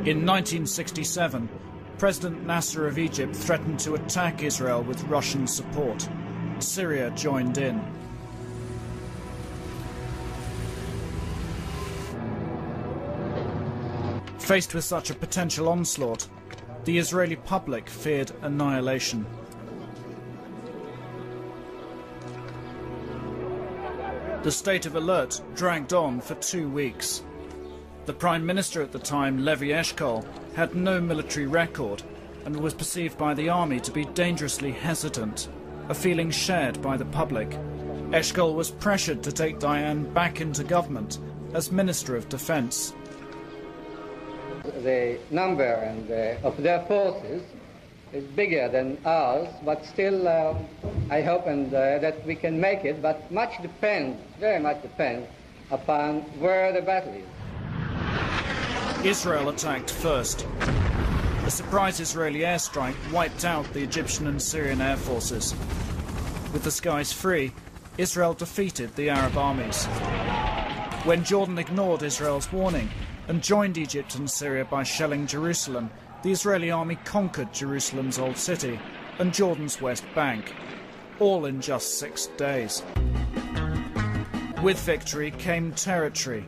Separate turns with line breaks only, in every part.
In 1967, President Nasser of Egypt threatened to attack Israel with Russian support. Syria joined in. Faced with such a potential onslaught, the Israeli public feared annihilation. The state of alert dragged on for 2 weeks. The Prime Minister at the time, Levi Eshkol, had no military record and was perceived by the army to be dangerously hesitant, a feeling shared by the public. Eshkol was pressured to take Diane back into government as Minister of Defence.
The number of their forces is bigger than ours, but still I hope that we can make it, but very much depends upon where the battle is.
Israel attacked first. A surprise Israeli airstrike wiped out the Egyptian and Syrian air forces. With the skies free, Israel defeated the Arab armies. When Jordan ignored Israel's warning and joined Egypt and Syria by shelling Jerusalem, the Israeli army conquered Jerusalem's old city and Jordan's West Bank, all in just 6 days. With victory came territory.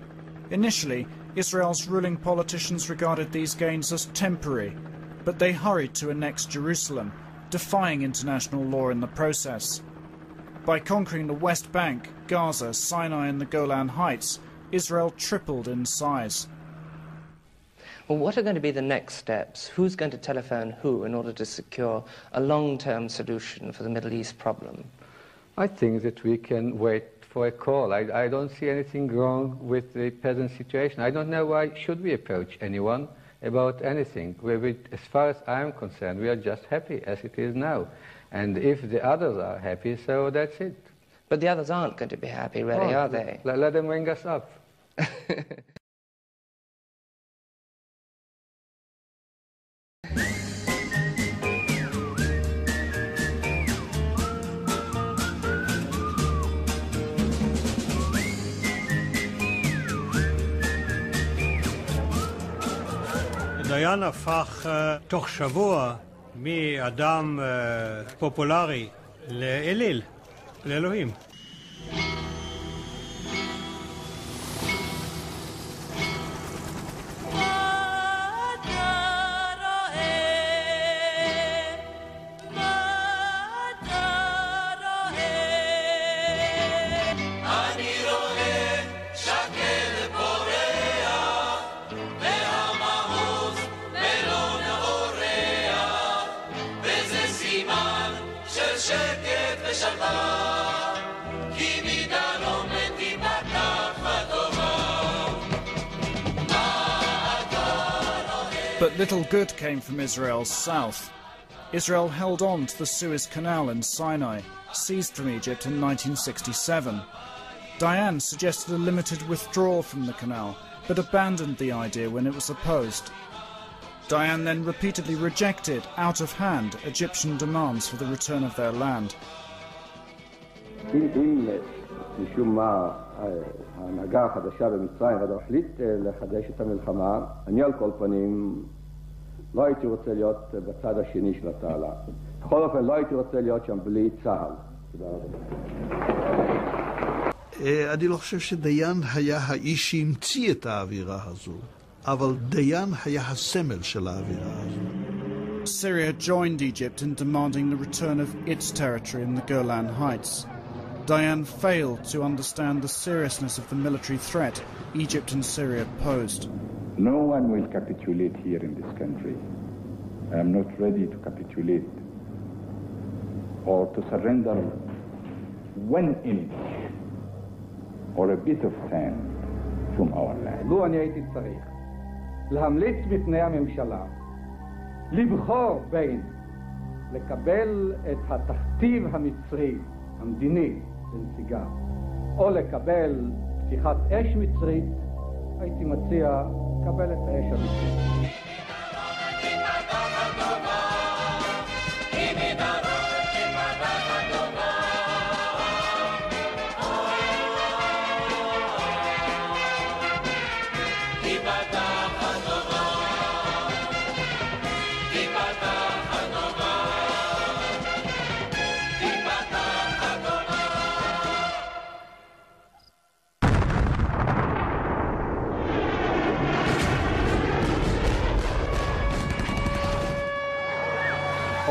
Initially, Israel's ruling politicians regarded these gains as temporary, but they hurried to annex Jerusalem, defying international law in the process. By conquering the West Bank, Gaza, Sinai and the Golan Heights, Israel tripled in size.
Well, what are going to be the next steps? Who's going to telephone who in order to secure a long-term solution for the Middle East problem?
I think that we can wait for a call. I don't see anything wrong with the present situation. I don't know why should we approach anyone about anything. As far as I'm concerned, we are just happy as it is now. And if the others are happy, so that's it.
But the others aren't going to be happy, really, are they?
Let them ring us up.
דיין הפך תוך שבוע מאדם פופולרי לאליל, לאלוהים.
But little good came from Israel's south. Israel held on to the Suez Canal in Sinai, seized from Egypt in 1967. Diane suggested a limited withdrawal from the canal, but abandoned the idea when it was opposed. Diane then repeatedly rejected, out of hand, Egyptian demands for the return of their land.
אם משום מה ההנהגה החדשה במצרים החליט לחדש את המלחמה, אני על כל פנים לא הייתי רוצה להיות בצד השני של התעלה. בכל אופן לא הייתי רוצה להיות שם בלי צה"ל. תודה רבה.
אני לא חושב שדיין היה האיש שהמציא את האווירה הזו, אבל דיין היה הסמל של האווירה הזו.
Syria joined Egypt in demanding the return of its territory in the Golan Heights. Diane failed to understand the seriousness of the military threat Egypt and Syria posed.
No one will capitulate here in this country. I am not ready to capitulate or to surrender 1 inch or a bit of sand from our land.
לו אני הייתי צריך להמליץ בפני הממשלה לבחור בין לקבל את התכתיב המצרי המדיני לנסיגה או לקבל פתיחת אש מצרית, הייתי מציע לקבל את האש המצרית.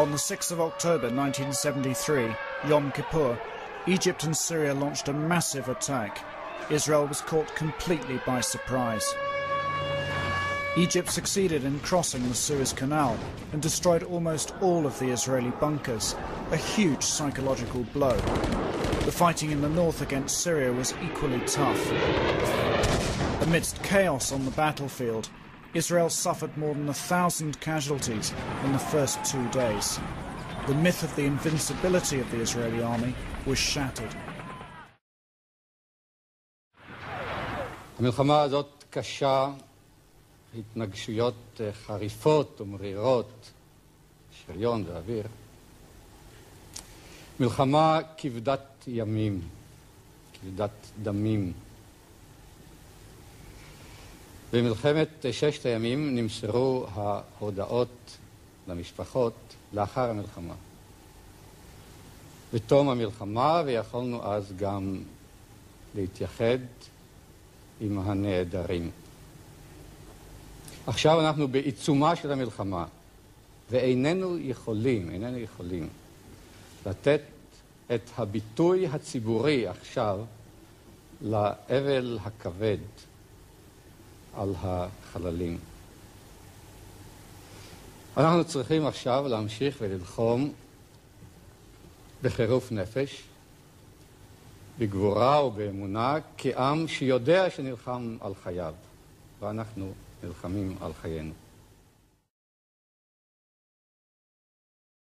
On the 6th of October 1973, Yom Kippur, Egypt and Syria launched a massive attack. Israel was caught completely by surprise. Egypt succeeded in crossing the Suez Canal and destroyed almost all of the Israeli bunkers, a huge psychological blow. The fighting in the north against Syria was equally tough. Amidst chaos on the battlefield, Israel suffered more than 1,000 casualties in the first 2 days. The myth of the invincibility of the Israeli army was shattered.
המלחמה הזאת קשה, התנגשויות חריפות ומרירות, שריון ואוויר. מלחמה כבדת ימים, כבדת דמים. במלחמת ששת הימים נמסרו ההודעות למשפחות לאחר המלחמה. בתום המלחמה, ויכולנו אז גם להתייחד עם הנעדרים. עכשיו אנחנו בעיצומה של המלחמה, ואיננו יכולים לתת את הביטוי הציבורי עכשיו לאבל הכבד על החללים. אנחנו צריכים עכשיו להמשיך וללחום בחירוף נפש, בגבורה ובאמונה, כעם שיודע שנלחם על חייו, ואנחנו נלחמים על חיינו.